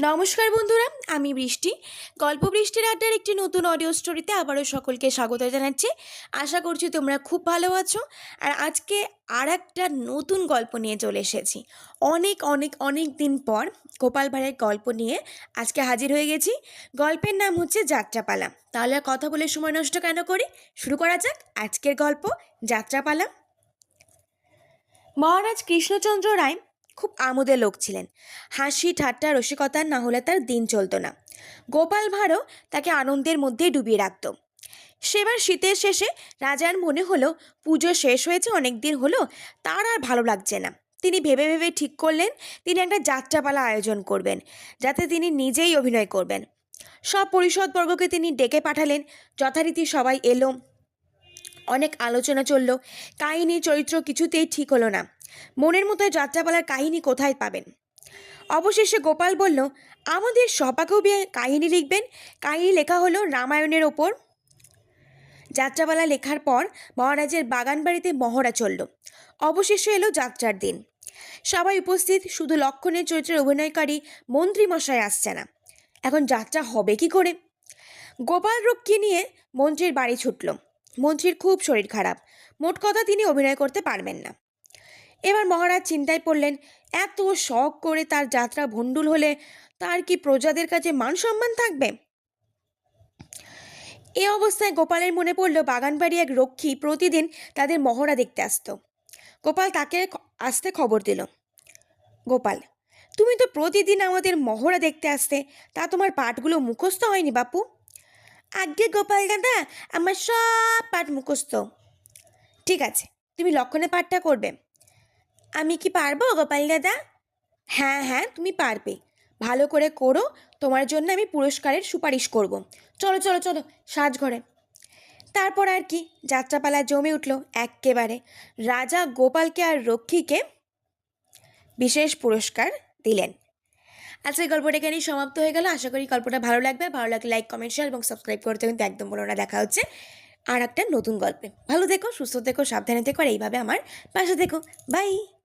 নমস্কার বন্ধুরা, আমি বৃষ্টি। গল্প বৃষ্টির আড্ডার একটি নতুন অডিও স্টোরিতে আবারও সকলকে স্বাগত জানাচ্ছি। আশা করছি তোমরা খুব ভালো আছো। আর আজকে আর একটা নতুন গল্প নিয়ে চলে এসেছি। অনেক অনেক অনেক দিন পর গোপাল ভাঁড়ের গল্প নিয়ে আজকে হাজির হয়ে গেছি। গল্পের নাম হচ্ছে যাত্রাপালা। তাহলে আর কথা বলে সময় নষ্ট কেন করি, শুরু করা যাক আজকের গল্প যাত্রাপালা। মহারাজ কৃষ্ণচন্দ্র রায় খুব আমোদের লোক ছিলেন। হাসি ঠাট্টা রসিকতা না হলে তার দিন চলতো না। গোপাল ভাঁড়ও তাকে আনন্দের মধ্যেই ডুবিয়ে রাখত। সেবার শীতের শেষে রাজার মনে হলো পুজো শেষ হয়েছে অনেক দিন হলো, তার আর ভালো লাগছে না। তিনি ভেবে ভেবে ঠিক করলেন তিনি একটা যাত্রাপালা আয়োজন করবেন, যাতে তিনি নিজেই অভিনয় করবেন। সব পরিষদবর্গকে তিনি ডেকে পাঠালেন। যথারীতি সবাই এলো। অনেক আলোচনা চলল। কাহিনী চরিত্র কিছুতেই ঠিক হলো না। মনের মতো যাত্রাপালার কাহিনী কোথায় পাবেন? অবশেষে গোপাল বলল, আমাদের সভাকবি কাহিনী লিখবেন। কাহিনী লেখা হলো রামায়ণের ওপর। যাত্রাপালা লেখার পর মহারাজের বাগান বাড়িতে মহড়া চলল। অবশেষে এলো যাত্রার দিন। সবাই উপস্থিত, শুধু লক্ষণের চরিত্রের অভিনয়কারী মন্ত্রীমশাই আসছে না। এখন যাত্রা হবে কি করে? গোপাল রক্ষী নিয়ে মন্ত্রীর বাড়ি ছুটল। মন্ত্রীর খুব শরীর খারাপ, মোট কথা তিনি অভিনয় করতে পারবেন না। এবার মহারাজ চিন্তায় পড়লেন, এত শখ করে তার যাত্রা ভণ্ডুল হলে তার কি প্রজাদের কাছে মান সম্মান থাকবে? এ অবস্থায় গোপালের মনে পড়ল বাগানবাড়ি এক রক্ষী প্রতিদিন তাদের মহড়া দেখতে আসতো। গোপাল তাকে আসতে খবর দিল। গোপাল, তুমি তো প্রতিদিন আমাদের মহড়া দেখতে আসতে, তা তোমার পাঠগুলো মুখস্থ হয়নি বাপু? আজ্ঞে গোপাল দাদা, আমার সব পাঠ মুখস্থ। ঠিক আছে, তুমি লক্ষণে পাঠটা করবে। আমি কি পারবো গোপাল দাদা? হ্যাঁ হ্যাঁ, তুমি পারবে, ভালো করে করো। তোমার জন্য আমি পুরস্কারের সুপারিশ করব। চলো চলো চলো সাজঘরে। তারপর আর কি, যাত্রাপালা জমে উঠল এক্কেবারে। রাজা গোপালকে আর রক্ষীকে বিশেষ পুরস্কার দিলেন। আজকের গল্পটা এখানেই সমাপ্ত হয়ে গেল। আশা করি গল্পটা ভালো লাগবে। ভালো লাগলে লাইক কমেন্ট শেয়ার এবং সাবস্ক্রাইব করতে কিন্তু একদম বলো না। দেখা হচ্ছে আর একটা নতুন গল্পে। ভালো থেকো, সুস্থ থেকো, সাবধানে থেকো, আর এইভাবে আমার পাশে থেকো। বাই।